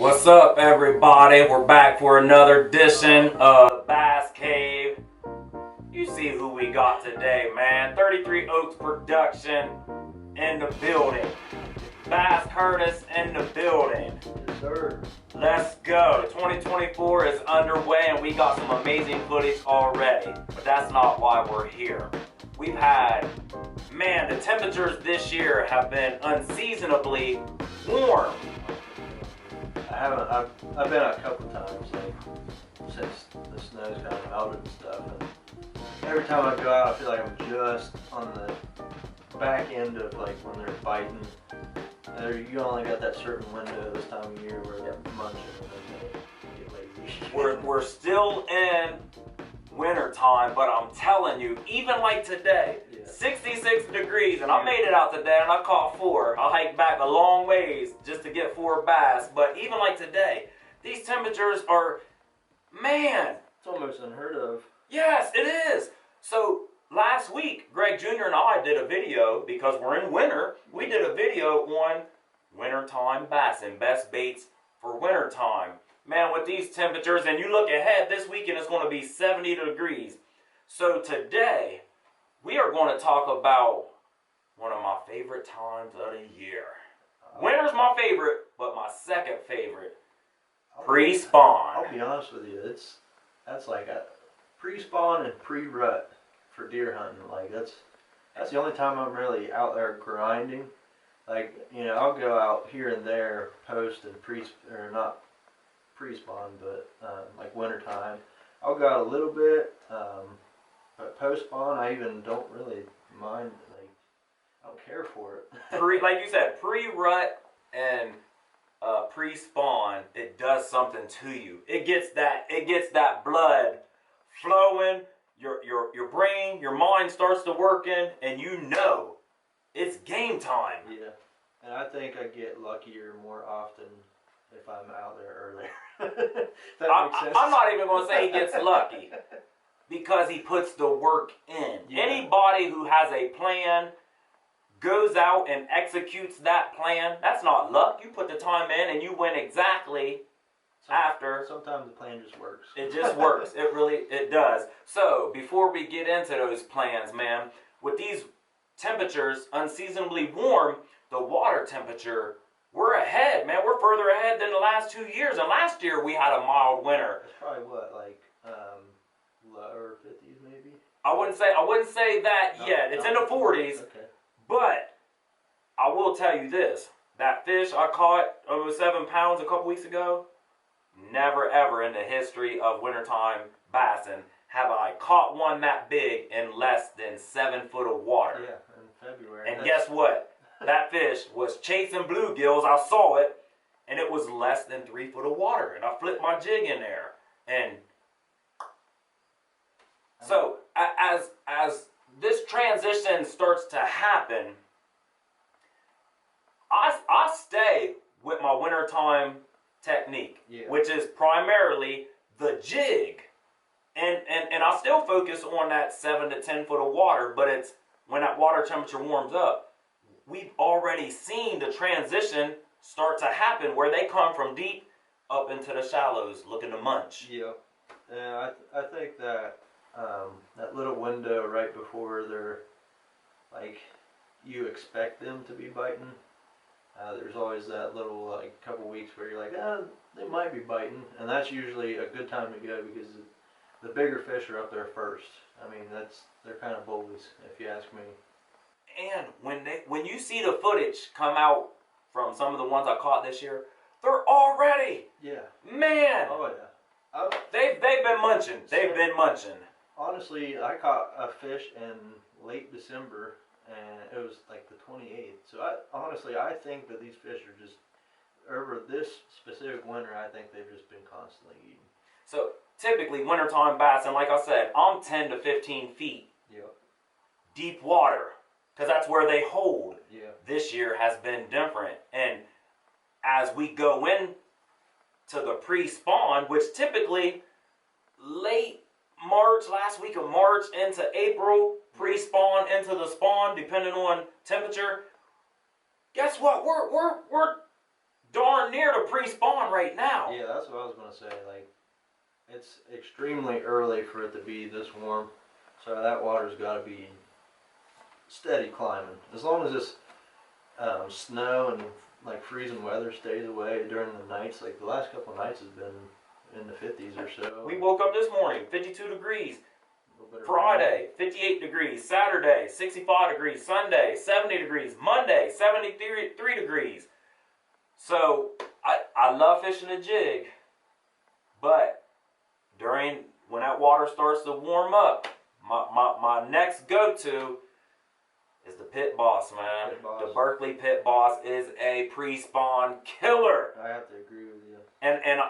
What's up, everybody? We're back for another edition of Bass Cave. You see who we got today, man. 33 Oaks Production in the building. Bass Curtis in the building. Yes, sir. Let's go. 2024 is underway and we got some amazing footage already. But that's not why we're here. We've had, man, the temperatures this year have been unseasonably warm. I've been out a couple times, like, since the snow's kind of melted and stuff, and every time I go out, I feel like I'm just on the back end of, like, when they're biting. You only got that certain window this time of year where they're munching and then they get lazy. We're still in winter time, but I'm telling you, even like today, 66 degrees, and I made it out today and I caught 4. I hiked back a long ways just to get 4 bass, but even like today, these temperatures are, man. It's almost unheard of. Yes, it is. So last week, Greg Jr. and I did a video, because we're in winter, we did a video on wintertime bass and best baits for wintertime. Man, with these temperatures, and you look ahead, this weekend it's going to be 70 degrees. So today, we are going to talk about one of my favorite times of the year. Winter's my favorite, but my second favorite, pre-spawn. I'll be honest with you, that's like a pre-spawn and pre-rut for deer hunting. Like that's the only time I'm really out there grinding. Like, you know, I'll go out here and there post and not pre-spawn, but like wintertime. I'll go out a little bit, but post-spawn I even don't really mind. Like, I don't care for it. Like you said, pre-rut and pre-spawn, it does something to you. It gets that blood flowing. Your brain, your mind starts to working, and you know it's game time. Yeah, and I think I get luckier more often if I'm out there earlier. That makes sense. I'm not even going to say he gets lucky, because he puts the work in. Yeah. Anybody who has a plan, goes out and executes that plan, that's not luck. You put the time in and you win exactly after. Sometimes the plan just works. It just works. It does. So before we get into those plans, man, with these temperatures unseasonably warm, the water temperature, we're ahead, man. We're further ahead than the last 2 years. And last year we had a mild winter. It's probably what, like lower 50s maybe? I wouldn't say that yet. It's in the 40s. Okay. But I will tell you this. That fish I caught over 7 pounds a couple weeks ago, never ever in the history of wintertime bassing have I caught one that big in less than 7 foot of water. Yeah, in February. And guess what? That fish was chasing bluegills. I saw it, and it was less than 3 foot of water. And I flipped my jig in there. And so as this transition starts to happen, I stay with my wintertime technique, which is primarily the jig. And I still focus on that 7 to 10 foot of water, but it's when that water temperature warms up, we've already seen the transition start to happen where they come from deep up into the shallows looking to munch. Yeah, and I think that that little window right before they're, like, you expect them to be biting, there's always that little, like, couple weeks where you're like, they might be biting, and that's usually a good time to go because the bigger fish are up there first. I mean, they're kind of bullies, if you ask me. And when you see the footage come out from some of the ones I caught this year, they're already, man. Oh yeah, they've been munching. They've been munching. Honestly, I caught a fish in late December, and it was like the 28th. So I think that these fish are just, over this specific winter, I think they've just been constantly eating. So typically wintertime bass, and like I said, I'm 10 to 15 feet deep water, because that's where they hold. Yeah. This year has been different. And as we go in to the pre-spawn, which typically late March, last week of March into April, pre-spawn into the spawn, depending on temperature, guess what? We're darn near to pre-spawn right now. Yeah, that's what I was gonna say. Like, it's extremely early for it to be this warm, so that water's got to be steady climbing. As long as this snow and like freezing weather stays away during the nights. Like the last couple of nights has been in the 50s or so. We woke up this morning, 52 degrees. A little bit of Friday, 58 degrees. Saturday, 65 degrees. Sunday, 70 degrees. Monday, 73 degrees. So, I love fishing a jig, but when that water starts to warm up, my next go-to is the Pit Boss, man. Pit Boss. The Berkeley Pit Boss is a pre-spawn killer. I have to agree with you. And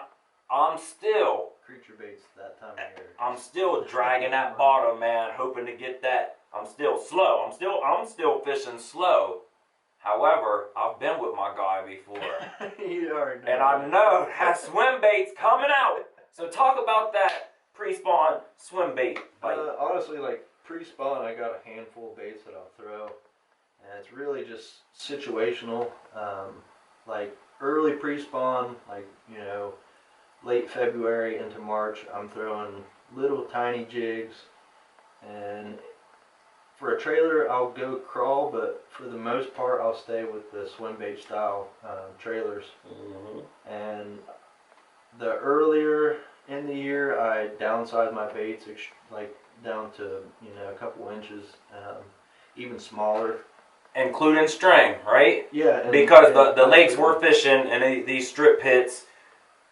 I'm still Creature baits that time of year. I'm still dragging that bottom, man, hoping to get that. I'm still slow. I'm still fishing slow. However, I've been with my guy before. You already know. And I know that swim bait's coming out. So talk about that pre-spawn swim bait bite. Honestly, like pre-spawn, I got a handful of baits that I'll throw, and it's really just situational. Like early pre-spawn, like late February into March, I'm throwing little tiny jigs, and for a trailer, I'll go crawl, but for the most part, I'll stay with the swim bait style trailers. Mm-hmm. And the earlier in the year, I downsize my baits, like down to a couple inches, even smaller. Including string, right? Yeah. Because the lakes we're fishing and these strip pits,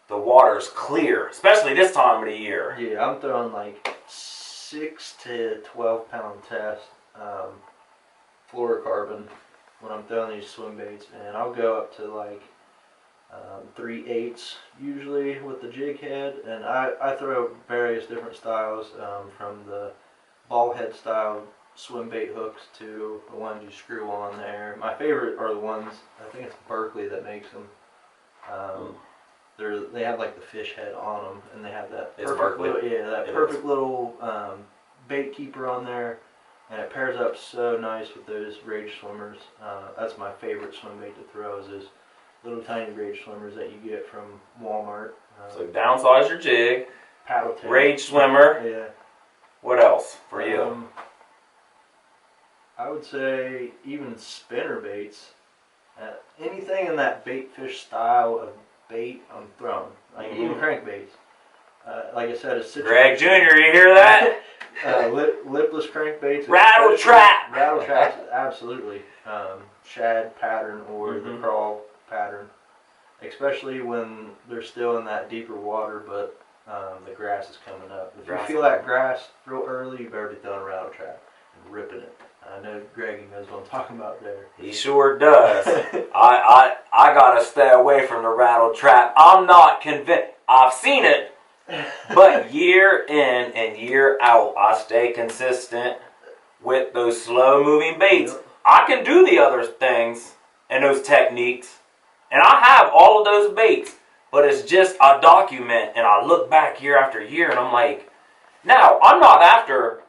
the water's clear, especially this time of the year. Yeah, I'm throwing like 6 to 12 pound test fluorocarbon when I'm throwing these swim baits, and I'll go up to like 3/8 usually with the jig head, and I throw various different styles, from the ball head style swim bait hooks to the ones you screw on there. My favorite are the ones, I think it's Berkeley that makes them. They have like the fish head on them, and they have that perfect little bait keeper on there, and it pairs up so nice with those rage swimmers. That's my favorite swim bait to throw, is those little tiny rage swimmers that you get from Walmart. So downsize your jig, paddle tail, rage swimmer. Yeah. What else for you? I would say even spinner baits. Anything in that bait fish style of bait, I'm throwing. Like even crankbaits. Like I said, it's Greg Jr., you hear that? Lipless crankbaits. Rattle trap. Rattle traps, absolutely. Shad pattern or the crawl pattern. Especially when they're still in that deeper water, but the grass is coming up. If you feel that grass real early, you better be throwing a rattle trap and ripping it. I know Greg knows what I'm talking about there. He sure does. I gotta stay away from the rattle trap. I'm not convinced. I've seen it, but year in and year out, I stay consistent with those slow moving baits. Yep. I can do the other things and those techniques, and I have all of those baits, but it's just I document and I look back year after year, and I'm like, now I'm not after.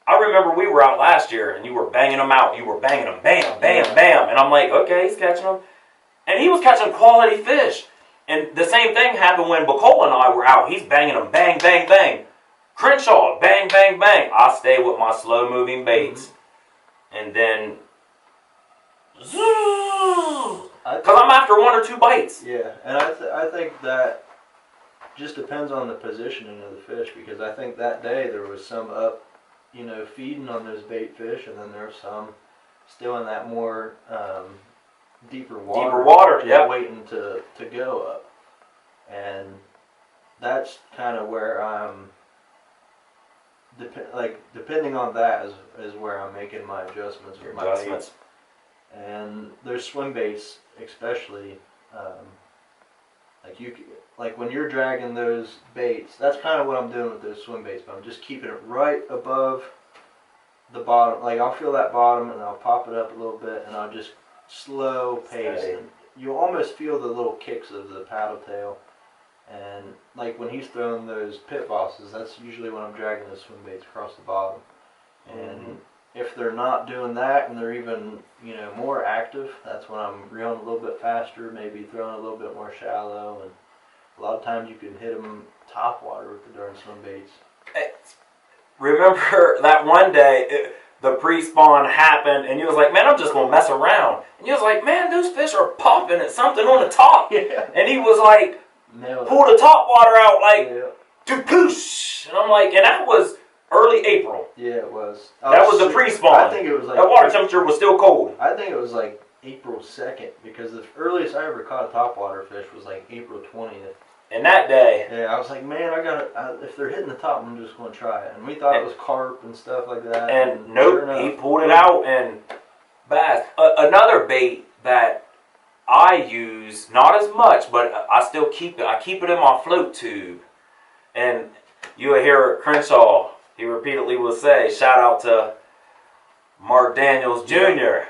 I remember we were out last year and you were banging them out. You were banging them, bam, bam, bam. And I'm like, okay, he's catching them. And he was catching quality fish. And the same thing happened when Bacol and I were out. He's banging them, bang, bang, bang. Crenshaw, bang, bang, bang. I stay with my slow moving baits. And then, because I'm after 1 or 2 bites. Yeah, and I think that just depends on the positioning of the fish, because I think that day there was some up, feeding on those bait fish, and then there's some still in that more deeper water, yeah, waiting to go up, and that's kind of where I'm. Depending on that is where I'm making my adjustments with my baits. And there's swim baits, especially. Like when you're dragging those baits, that's kind of what I'm doing with those swim baits, but I'm just keeping it right above the bottom. Like I'll feel that bottom and I'll pop it up a little bit and I'll just slow pace. And you almost feel the little kicks of the paddle tail. And like when he's throwing those pit bosses, that's usually when I'm dragging those swim baits across the bottom. And if they're not doing that and they're even, you know, more active, that's when I'm reeling a little bit faster, maybe throwing a little bit more shallow, and a lot of times you can hit them top water with the darn swim baits. Remember that one day the pre-spawn happened and you was like, man, I'm just gonna mess around. And you was like, man, those fish are popping at something on the top. Yeah. And he was like, pull the top water out like, to poosh. And I'm like, and that was early April. Yeah, it was. That was the pre-spawn. I think it was like... That water temperature was still cold. I think it was like April 2nd, because the earliest I ever caught a topwater fish was like April 20th. And that day... Yeah, I was like, man, if they're hitting the top, I'm just going to try it. And we thought it was carp and stuff like that. And nope, sure he pulled it out and bass. Another bait that I use, not as much, but I still keep it. I keep it in my float tube. And you'll hear Crenshaw, he repeatedly will say, shout out to Mark Daniels Jr.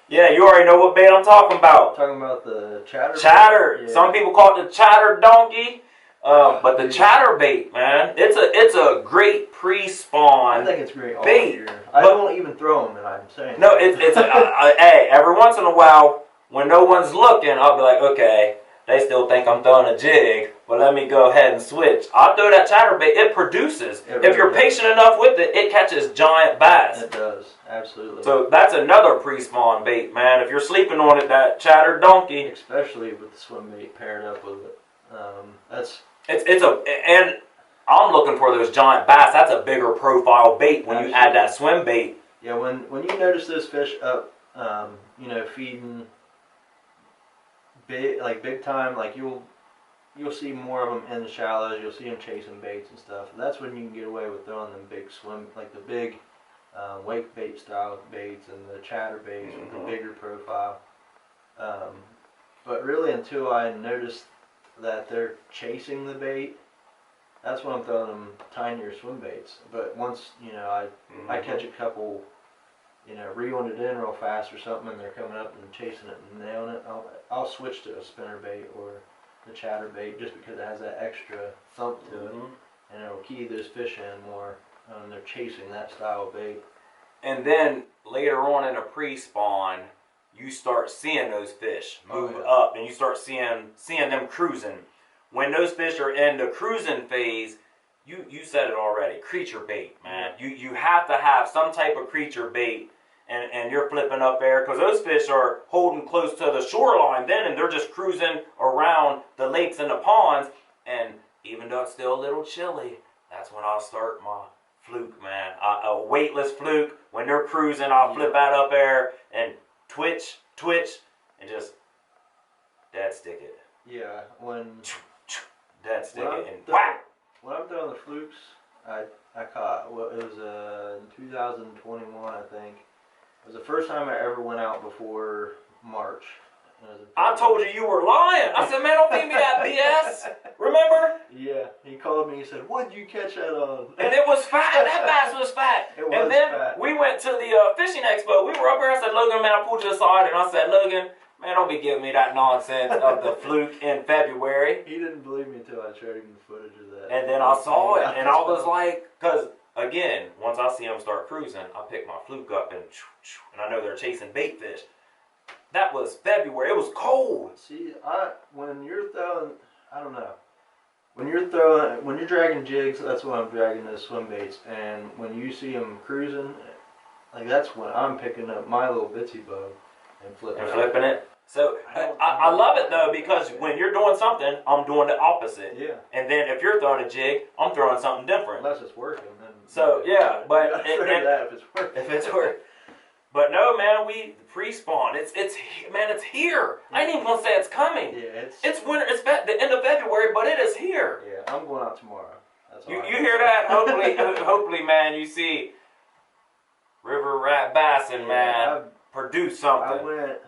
Yeah, you already know what bait I'm talking about. Talking about the chatter? Chatter. Yeah. Some people call it the chatter donkey. But the chatter bait, man, it's a great pre-spawn. I think it's great all bait. year. I don't even throw them, and I'm saying. No, hey, every once in a while, when no one's looking, I'll be like, okay, they still think I'm throwing a jig, but let me go ahead and switch. I'll throw that chatter bait. It produces. If you're patient enough with it, it catches giant bass. It does, absolutely. So that's another pre-spawn bait, man. If you're sleeping on it, that chatter donkey. Especially with the swim bait paired up with it. And I'm looking for those giant bass. That's a bigger profile bait when you add that swim bait. Yeah, when you notice those fish up, you know, feeding big time, like you'll see more of them in the shallows. You'll see them chasing baits and stuff. And that's when you can get away with throwing them big swim, like the big wake bait style baits and the chatter baits with the bigger profile. But really, until I noticed that they're chasing the bait, that's when I'm throwing them tinier swim baits. But once, you know, I catch a couple, you know, reeling it in real fast or something, and they're coming up and chasing it and nailing it, I'll switch to a spinner bait or the chatter bait, just because it has that extra thump to it, and it'll key those fish in more when they're chasing that style of bait. And then later on in a pre-spawn, you start seeing those fish move up, and you start seeing them cruising. When those fish are in the cruising phase, you said it already, creature bait, man. You have to have some type of creature bait, and you're flipping up there, because those fish are holding close to the shoreline then, and they're just cruising around the lakes and the ponds. And even though it's still a little chilly, that's when I'll start my fluke, man. A weightless fluke. When they're cruising, I'll flip out up there and twitch, and just dead stick it. Yeah, when dead stick it and whack. When I'm throwing the flukes, I caught, well, it was in 2021, I think. It was the first time I ever went out before March. I told you were lying. I said, man, don't feed me that BS. Remember? Yeah, he called me. He said, "What'd you catch that on?" And it was fat. That bass was fat. It was and then fat. We went to the fishing expo. We were up there. I said, Logan, man, I pulled you aside, and I said, Logan, man, don't be giving me that nonsense of the fluke in February. He didn't believe me until I showed him the footage of that. And then I saw it, and I was like, because again, once I see them start cruising, I pick my fluke up, and I know they're chasing bait fish. That was February. It was cold. See, when you're throwing, I don't know. When you're dragging jigs, that's when I'm dragging those swim baits. And when you see them cruising, like that's when I'm picking up my little bitsy bug and flipping it. So I love it though, because when you're doing something, I'm doing the opposite. Yeah. And then if you're throwing a jig, I'm throwing something different. Unless it's working, then. So yeah, but that if it's working. If it's working. But no, man, we pre-spawn. It's here. I ain't even gonna say it's coming. Yeah, it's winter. It's the end of February, but it is here. Yeah, I'm going out tomorrow. That's all you hear that? Hopefully, man, you see River Rat Basin, man, produce something. I went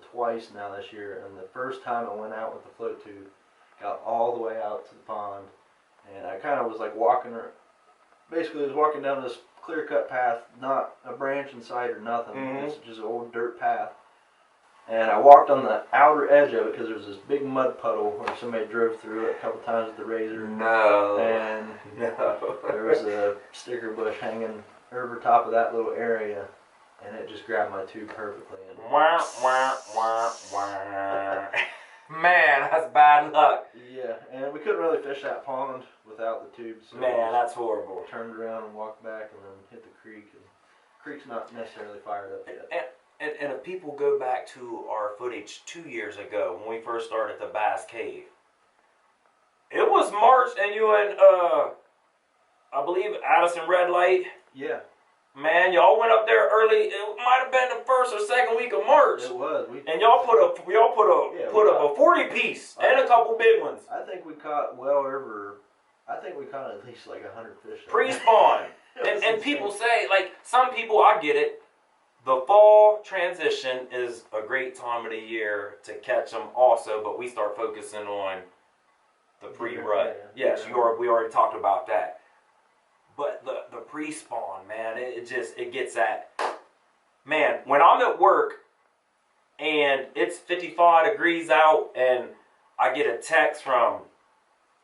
twice now this year, and the first time I went out with the float tube, got all the way out to the pond, and I kind of was like walking. Basically, I was walking down this clear-cut path, not a branch in sight or nothing. It's just an old dirt path. And I walked on the outer edge of it because there was this big mud puddle where somebody drove through it a couple times with the razor. No. And there was a sticker bush hanging over top of that little area, and it just grabbed my tube perfectly. And Wah, wah, wah, wah. Man, that's bad luck. yeah, and we couldn't really fish that pond without the tube. So Man, that's horrible. turned around and walked back, and then hit the creek. And the creek's not necessarily fired up yet. And if people go back to our footage 2 years ago when we first started the Bass Cave, it was March, and you and I believe Addison Red Light. Yeah. Man, y'all went up there early. It might have been the first or second week of March. It was. And y'all put up a 40 piece and a couple big ones. I think we caught well over. I think we caught at least like 100 fish. PreSpawn. and people say, like, some people, I get it. The fall transition is a great time of the year to catch them also, but we start focusing on the pre-rut. Yeah. Yes, we already talked about that. But the pre-spawn, man, it gets that. Man, when I'm at work and it's 55 degrees out and I get a text from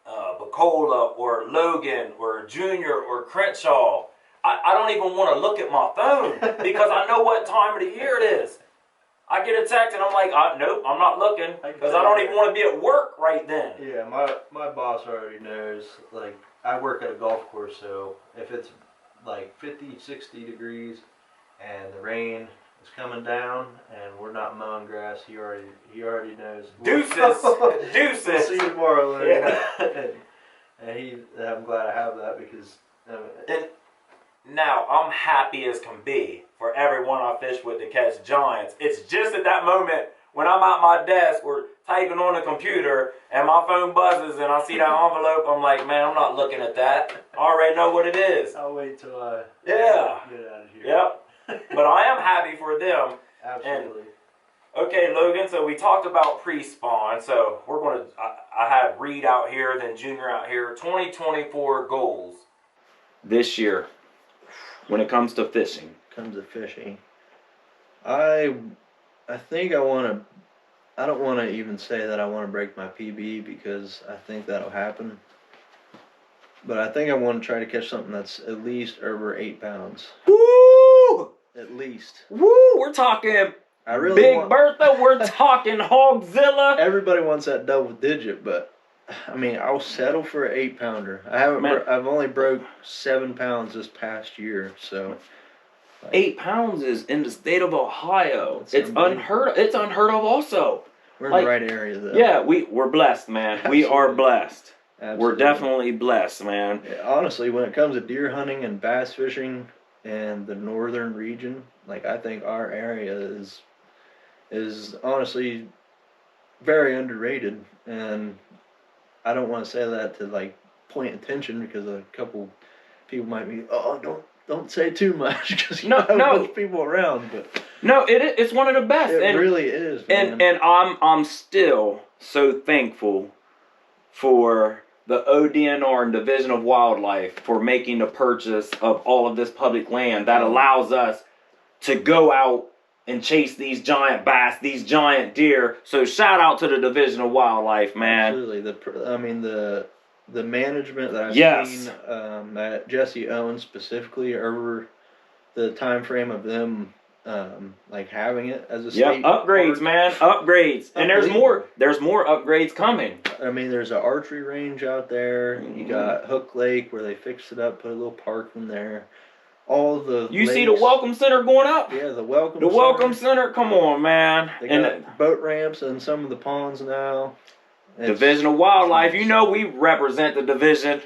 Bacola or Logan or Junior or Crenshaw, I don't even want to look at my phone because I know what time of the year it is. I get a text and I'm like, nope, I'm not looking because I don't even want to be at work right then. Yeah, my boss already knows. Like, I work at a golf course, so if it's like 50, 60 degrees and the rain is coming down and we're not mowing grass, he already knows. Deuces. See you tomorrow, Larry. Yeah. and I'm glad I have that because. And now I'm happy as can be for everyone I fish with to catch giants. It's just at that moment when I'm at my desk or typing on the computer and my phone buzzes and I see that envelope, I'm like, man, I'm not looking at that. I already know what it is. I'll wait till I get out of here. Yep. But I am happy for them. Absolutely. And, okay, Logan, so we talked about pre-spawn. So we're going to, I have Reed out here, then Junior out here. 2024 goals this year when it comes to fishing. I think I want to. I don't want to even say that I want to break my PB because I think that'll happen. But I think I want to try to catch something that's at least over 8 pounds. Woo! At least. Woo! We're talking I really Big Bertha. We're talking Hogzilla. Everybody wants that double digit, but I mean, I'll settle for an 8 pounder. I've only broke 7 pounds this past year, so. Like, 8 pounds is in the state of Ohio. It's unheard of. It's unheard of also. We're in the right area, though. Yeah, we're blessed, man. Absolutely. We are blessed. Absolutely. We're definitely blessed, man. Yeah, honestly, when it comes to deer hunting and bass fishing and the northern region, like, I think our area is honestly very underrated. And I don't want to say that to, like, point attention because a couple people might be, don't say too much because you have a bunch of people around, but no, it's one of the best. It really is, man. And I'm still so thankful for the ODNR and Division of Wildlife for making the purchase of all of this public land that allows us to go out and chase these giant bass, these giant deer. So shout out to the Division of Wildlife, man. Absolutely. The management that I've seen that Jesse owns specifically over the time frame of them like having it as a state upgrades, park. Man, upgrades. And there's more upgrades coming. I mean, there's an archery range out there. Mm-hmm. You got Hook Lake where they fixed it up, put a little park in there. All the You see the Welcome Center going up? Yeah, the Welcome Center. The Welcome Center, come on, man. They got boat ramps in some of the ponds now. Division of Wildlife, you know we represent the division.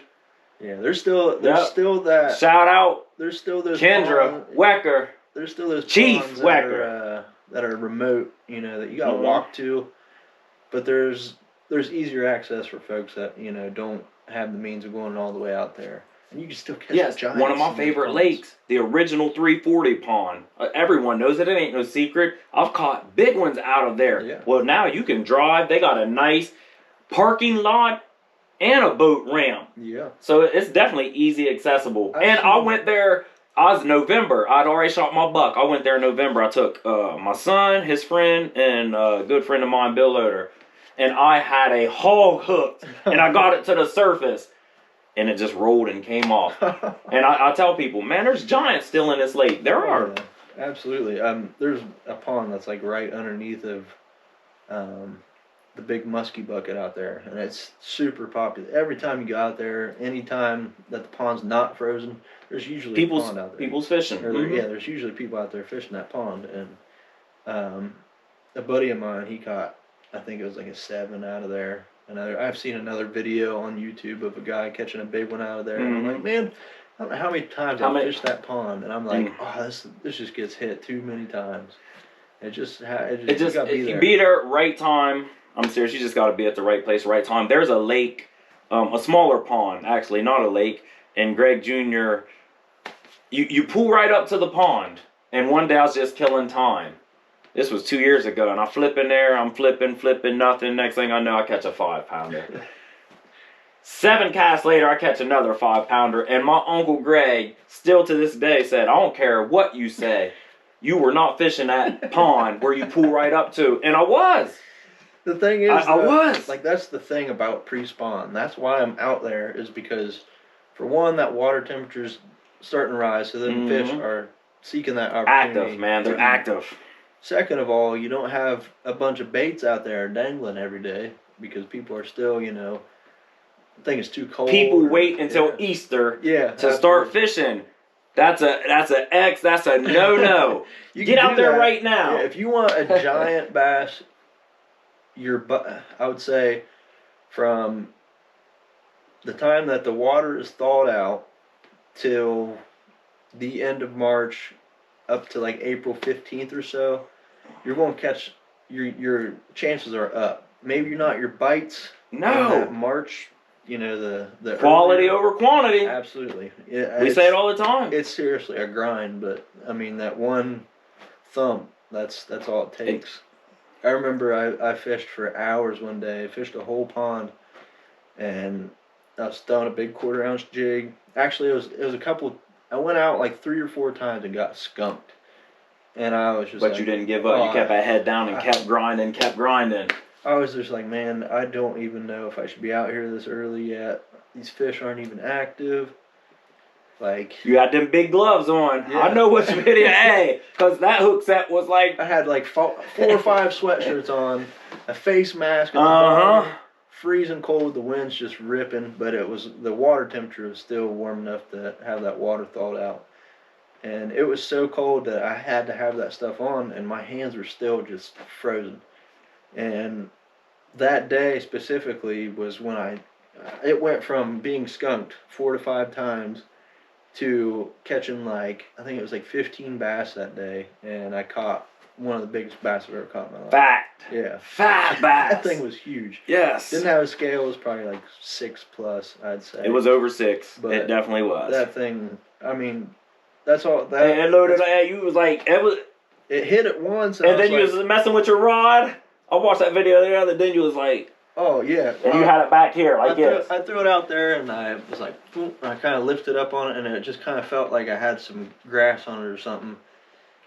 Yeah, there's still that. Shout out. There's still those Kendra Wecker. There's still those Chief ponds Wecker that are remote, that you gotta walk to. But there's easier access for folks that don't have the means of going all the way out there, and you can still catch giants. One of my favorite lakes, the original 340 pond. Everyone knows it. It ain't no secret. I've caught big ones out of there. Yeah. Well, now you can drive. They got a nice parking lot and a boat ramp. Yeah. So it's definitely easy accessible. I went there. I was November. I'd already shot my buck. I went there in November. I took my son, his friend, and a good friend of mine, Bill Loader. And I had a hog hooked, and I got it to the surface. and it just rolled and came off. And I tell people, man, there's giants still in this lake. There are. Yeah, absolutely. There's a pond that's like right underneath of the big musky bucket out there, and it's super popular. Every time you go out there, anytime that the pond's not frozen, there's usually a pond out there. People's fishing. Yeah, there's usually people out there fishing that pond. And a buddy of mine, he caught, I think it was like a 7 out of there. I've seen another video on YouTube of a guy catching a big one out of there, and I'm like, man, I don't know how many times I fished that pond, and I'm like, oh, this just gets hit too many times. It just you be there right time. I'm serious. You just got to be at the right place, right time. There's a lake, a smaller pond, actually, not a lake. And Greg Jr., you pull right up to the pond. And one day I was just killing time. This was 2 years ago, and I flip in there. I'm flipping, nothing. Next thing I know, I catch a 5-pounder. 7 casts later, I catch another 5-pounder. And my Uncle Greg, still to this day, said, I don't care what you say. You were not fishing that pond where you pull right up to. And I was. The thing is, I was. Like, that's the thing about pre-spawn. That's why I'm out there, is because, for one, that water temperature's starting to rise, so then fish are seeking that opportunity. Active, man. They're active. Second of all, you don't have a bunch of baits out there dangling every day, because people are still, I think it's too cold. People wait until Easter to start fishing. That's a X. That's a no. Get out there right now. Yeah, if you want a giant bass, I would say from the time that the water is thawed out till the end of March, up to like April 15th or so, you're going to catch. Your chances are up. Maybe not your bites. No. In March. The quality over quantity. Absolutely. We say it all the time. It's seriously a grind, but I mean that one thump. That's all it takes. I remember I fished for hours one day. I fished a whole pond, and I was throwing a big 1/4-ounce jig. Actually, it was a couple. I went out like 3 or 4 times and got skunked, and I was just. But you didn't give up. You kept that head down and kept grinding. I was just like, man, I don't even know if I should be out here this early yet. These fish aren't even active. Like, you had them big gloves on. Yeah. I know which video. Hey, because that hook set was like. I had like 4 or 5 sweatshirts on, a face mask at the bottom, freezing cold. The wind's just ripping, but the water temperature was still warm enough to have that water thawed out. And it was so cold that I had to have that stuff on, and my hands were still just frozen. And that day specifically was when it went from being skunked 4 to 5 times to catching I think it was like 15 bass that day, and I caught one of the biggest bass I've ever caught in my life. Fact. Yeah. Fat bass. That thing was huge. Yes. Didn't have a scale. It was probably like 6+, I'd say. It was over 6. But it definitely was. That thing, I mean, that's all. And loaded. You was like, it hit it once. And then you was messing with your rod. I watched that video the other day, and you was like, oh, yeah. And you had it back here, like this. I threw it out there, and I was like, boom, and I kind of lifted up on it, and it just kind of felt like I had some grass on it or something.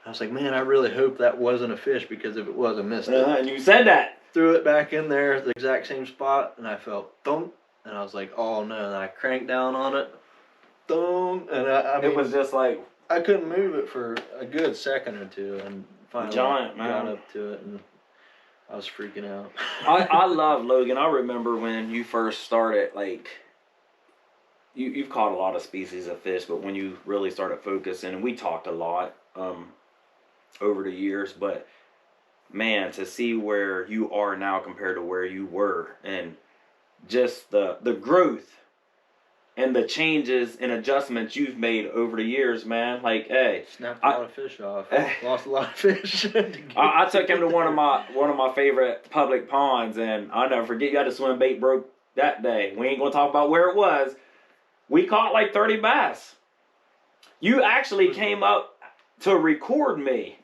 I was like, man, I really hope that wasn't a fish, because if it was, I missed it. And you said that. Threw it back in there, the exact same spot, and I felt thump, and I was like, oh, no. And I cranked down on it, thump, and I mean, it was just like. I couldn't move it for a good second or two, and finally got up to it, and I was freaking out. I love Logan. I remember when you first started, you've caught a lot of species of fish, but when you really started focusing, and we talked a lot over the years, but man, to see where you are now compared to where you were, and just the growth and the changes and adjustments you've made over the years, man. Hey, snapped a lot of fish off. Lost a lot of fish. I took him to one of my favorite public ponds, and I'll never forget. You had to swim bait broke that day. We ain't gonna talk about where it was. We caught like 30 bass. You actually came up to record me.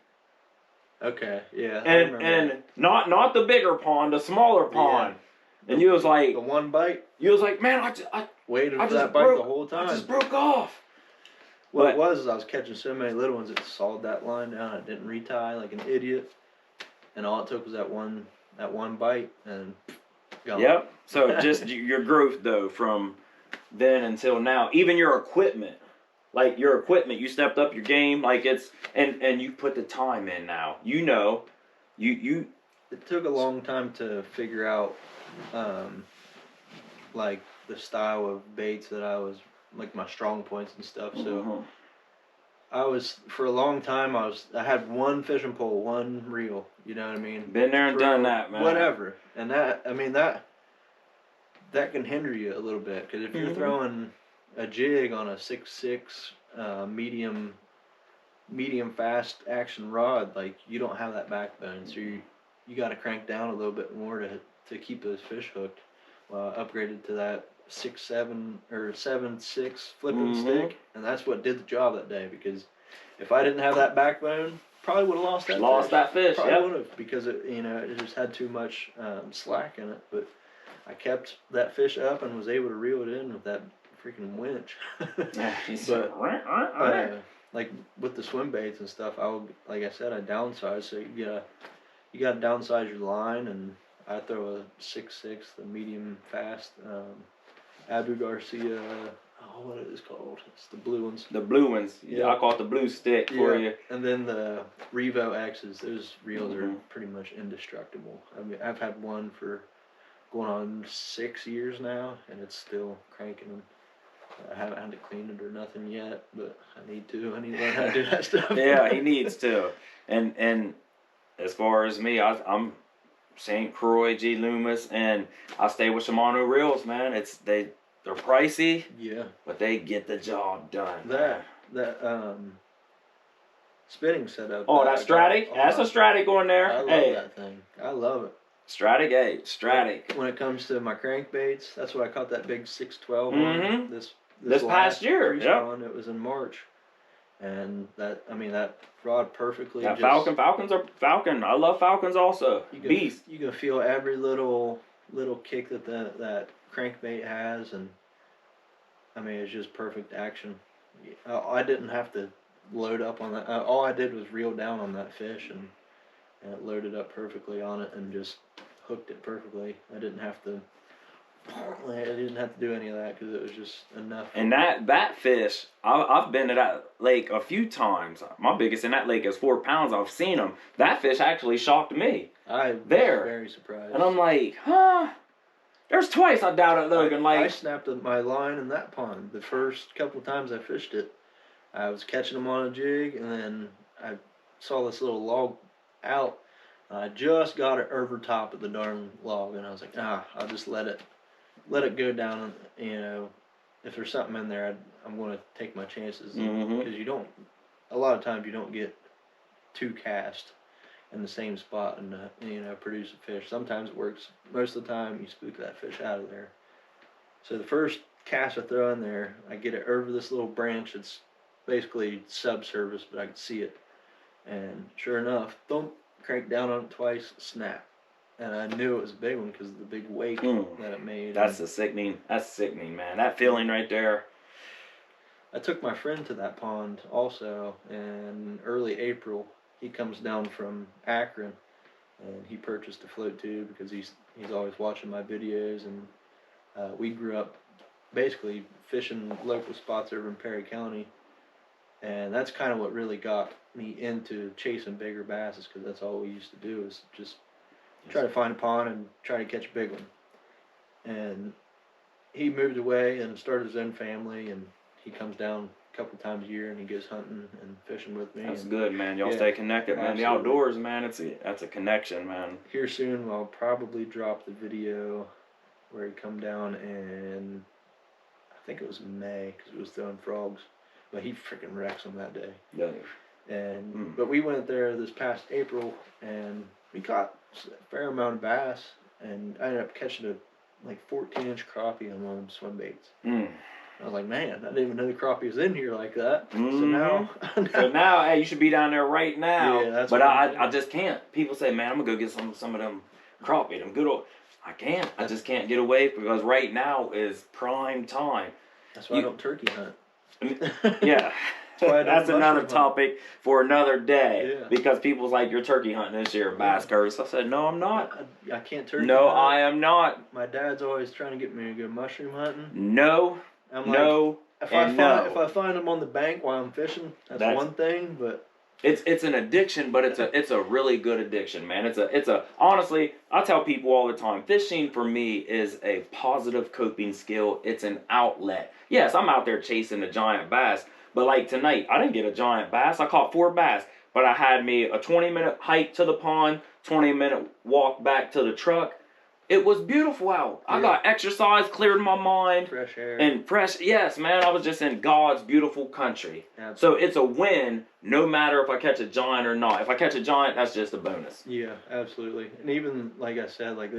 Okay, yeah. And not the bigger pond, the smaller pond. Yeah. And you was like, the one bite. You was like, man, I waited for that bite the whole time. I just broke off. What it was is I was catching so many little ones, it sawed that line down. I didn't retie like an idiot, and all it took was that one bite, and gone. Yep. So just your growth though, from then until now. Even your equipment. Like your equipment, you stepped up your game. Like it's and you put the time in now. You know, you. It took a long time to figure out, like the style of baits that I was like my strong points and stuff. So I was for a long time. I had one fishing pole, one reel. You know what I mean? Been there and done that, man. Whatever, and that I mean that can hinder you a little bit because if you're throwing a jig on a 6.6 medium fast action rod, like you don't have that backbone, so you got to crank down a little bit more to keep those fish hooked. Well, I upgraded to that 6.7 or 7.6 flipping stick, and that's what did the job that day. Because if I didn't have that backbone, probably would have lost that fish. Probably would have, because it just had too much slack in it. But I kept that fish up and was able to reel it in with that freaking winch. But like with the swim baits and stuff, like I said, I downsized. So you gotta downsize your line, and I throw a 6.6, the medium fast Abu Garcia. Oh, what it is called? It's the blue ones. The blue ones. Yeah, I call it the blue stick for you. And then the Revo X's. Those reels are pretty much indestructible. I mean, I've had one for going on 6 years now, and it's still cranking. I haven't had to clean it or nothing yet, but I need to. I need to learn how to do that stuff. Yeah, he needs to. And as far as me, I'm St. Croix, G. Loomis, and I stay with Shimano reels, man. They're pricey. Yeah. But they get the job done. That spinning setup. Oh, that Stratic? That's a Stratic on there. I love that thing. I love it. Stratic 8, Stratic. When it comes to my crankbaits, that's what I caught that big 612 on this past year. Yeah. It was in March, and that rod perfectly. That Falcons are Falcon. I love Falcons also. Beast. You can feel every little kick that crankbait has, and I mean it's just perfect action. I didn't have to load up on that. All I did was reel down on that fish, and it loaded up perfectly on it and just hooked it perfectly. I didn't have to do any of that because it was just enough. And that fish, I've been to that lake a few times. My biggest in that lake is 4 pounds. I've seen them. That fish actually shocked me. I was very surprised. And I'm like, huh? There's twice I doubted Logan. I snapped my line in that pond. The first couple times I fished it, I was catching them on a jig, and then I saw this little log out. I just got it over top of the darn log, and I was like, I'll just let it go down. And, if there's something in there, I'm going to take my chances, because a lot of times you don't get 2 casts in the same spot and produce a fish. Sometimes it works. Most of the time you spook that fish out of there. So the first cast I throw in there, I get it over this little branch. It's basically subsurface, but I can see it. And sure enough, thump, crank down on it twice, snap. And I knew it was a big one because of the big wake that it made. That's sickening, man. That feeling right there. I took my friend to that pond also in early April. He comes down from Akron, and he purchased a float tube because he's always watching my videos, and we grew up basically fishing local spots over in Perry County, and that's kind of what really got me into chasing bigger basses, because that's all we used to do is just try to find a pond and try to catch a big one. And he moved away and started his own family, and he comes down a couple times a year and he goes hunting and fishing with me. That's good, man. Y'all stay connected, man. Absolutely. The outdoors, man, that's a connection, man. Here soon I'll probably drop the video where he come down, and I think it was May because it was throwing frogs, but he freaking wrecks them that day. Yeah. And but we went there this past April, and we caught a fair amount of bass, and I ended up catching a 14-inch crappie on one of them swim baits. I was like, man, I didn't even know the crappie was in here like that. So now, hey, you should be down there right now. Yeah, that's but I just can't. People say, man, I'm gonna go get some of them crappie, them good old. I can't. I just can't get away because right now is prime time. That's why I don't turkey hunt. Yeah. That's another topic for another day. Yeah. Because people's like, you're turkey hunting this year, bass curse. I said, no, I'm not. I can't turkey No, hunt. I am not. My dad's always trying to get me to go mushroom hunting. No, I'm no, like, if I find them on the bank while I'm fishing, that's one thing, but it's an addiction, but it's a really good addiction, man. It's a honestly, I tell people all the time, fishing for me is a positive coping skill. It's an outlet. Yes, I'm out there chasing a giant bass, but like tonight, I didn't get a giant bass. I caught 4 bass, but I had me a 20-minute hike to the pond, 20-minute walk back to the truck. It was beautiful out. I got exercise, cleared my mind. Fresh air. And fresh, yes, man. I was just in God's beautiful country. Absolutely. So it's a win no matter if I catch a giant or not. If I catch a giant, that's just a bonus. Yeah, absolutely. And even, like I said, like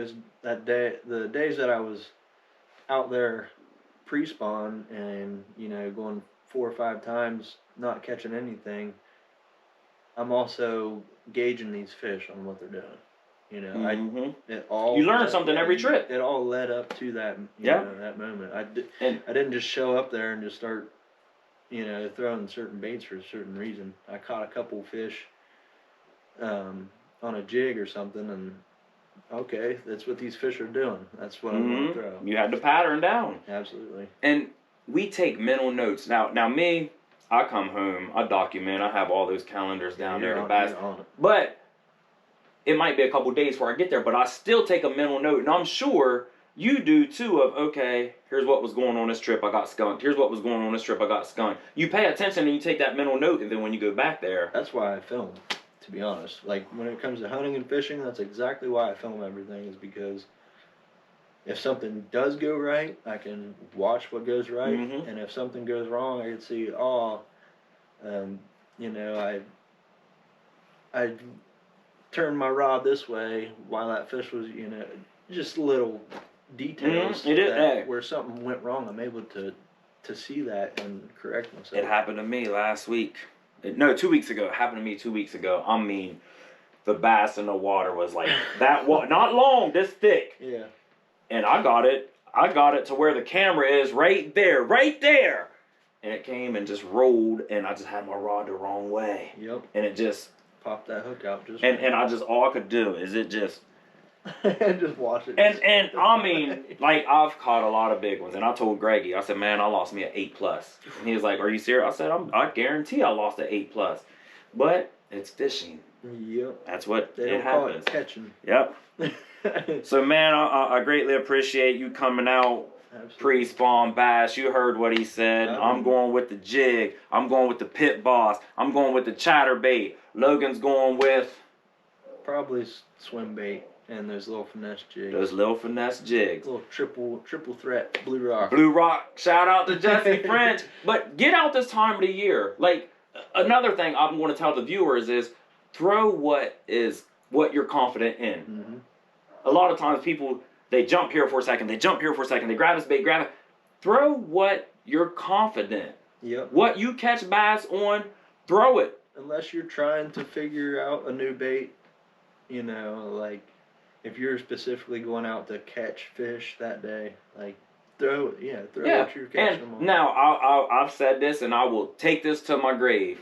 that day, the days that I was out there pre-spawn and, you know, going 4 or 5 times, not catching anything, I'm also gauging these fish on what they're doing. You know, you learn something every trip. It all led up to that, you know, that moment. I didn't just show up there and just start, you know, throwing certain baits for a certain reason. I caught a couple fish on a jig or something, and okay, that's what these fish are doing. That's what I'm going to throw. You had the pattern down. Absolutely. And we take mental notes. Now me, I come home, I document, I have all those calendars down there to bass. But it might be a couple days before I get there, but I still take a mental note, and I'm sure you do too. Of okay, here's what was going on this trip, I got skunked. Here's what was going on this trip, I got skunked. You pay attention and you take that mental note, and then when you go back there, that's why I film. To be honest, like when it comes to hunting and fishing, that's exactly why I film everything. Is because if something does go right, I can watch what goes right, and if something goes wrong, I can see, you know, I turned my rod this way while that fish was, you know, just little details where something went wrong. I'm able to see that and correct myself. It happened to me last week. No, 2 weeks ago. It happened to me 2 weeks ago. I mean, the bass in the water was like that. Not long, this thick. Yeah. And I got it to where the camera is right there. And it came and just rolled, and I just had my rod the wrong way. Yep. And it just popped that hook out just. And I just all I could do is it just. And just watch it. And I mean, like, I've caught a lot of big ones, and I told Greggy, I said, man, I lost me an 8+. And he was like, are you serious? I said, I guarantee I lost an 8+. But it's fishing. Yep. That's what they don't happens. Call it catching. Yep. So, man, I greatly appreciate you coming out. Pre-spawn bass. You heard what he said. I'm going with the jig. I'm going with the pit boss. I'm going with the chatterbait. Logan's going with probably swim bait and those little finesse jigs. Those little finesse jigs. Little triple threat blue rock. Blue rock. Shout out to Jesse French. But get out this time of the year. Like, another thing I'm going to tell the viewers is throw what you're confident in. A lot of times people, they jump here for a second, they grab this bait, grab it. Throw what you're confident. Yep. What you catch bass on, throw it. Unless you're trying to figure out a new bait, you know, like if you're specifically going out to catch fish that day, like throw what you're catching them on. Now, I've said this, and I will take this to my grave.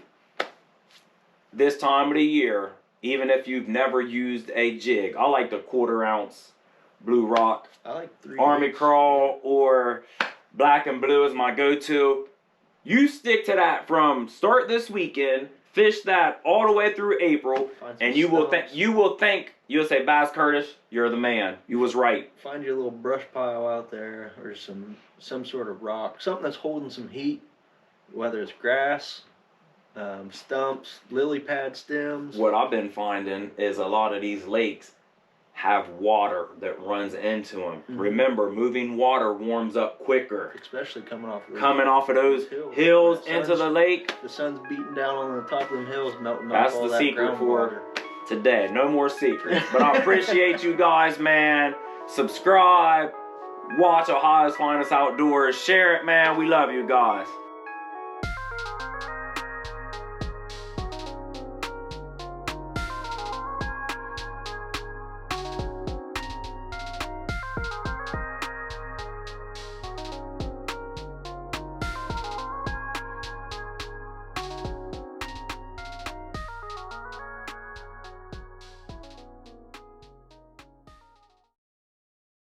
This time of the year, even if you've never used a jig, I like the 1/4 ounce blue rock. I like 3 Army Crawl or Black and Blue is my go-to. You stick to that from start this weekend, fish that all the way through April, and you'll say, Bass Curtis, you're the man. You was right. Find your little brush pile out there, or some sort of rock, something that's holding some heat, whether it's grass, stumps, lily pad stems. What I've been finding is a lot of these lakes have water that runs into them. Remember, moving water warms up quicker. Especially coming off of those hills into the lake. The sun's beating down on the top of them hills, melting That's off all the that secret for water. Today. No more secrets. But I appreciate you guys, man. Subscribe. Watch Ohio's Finest Outdoors. Share it, man. We love you guys.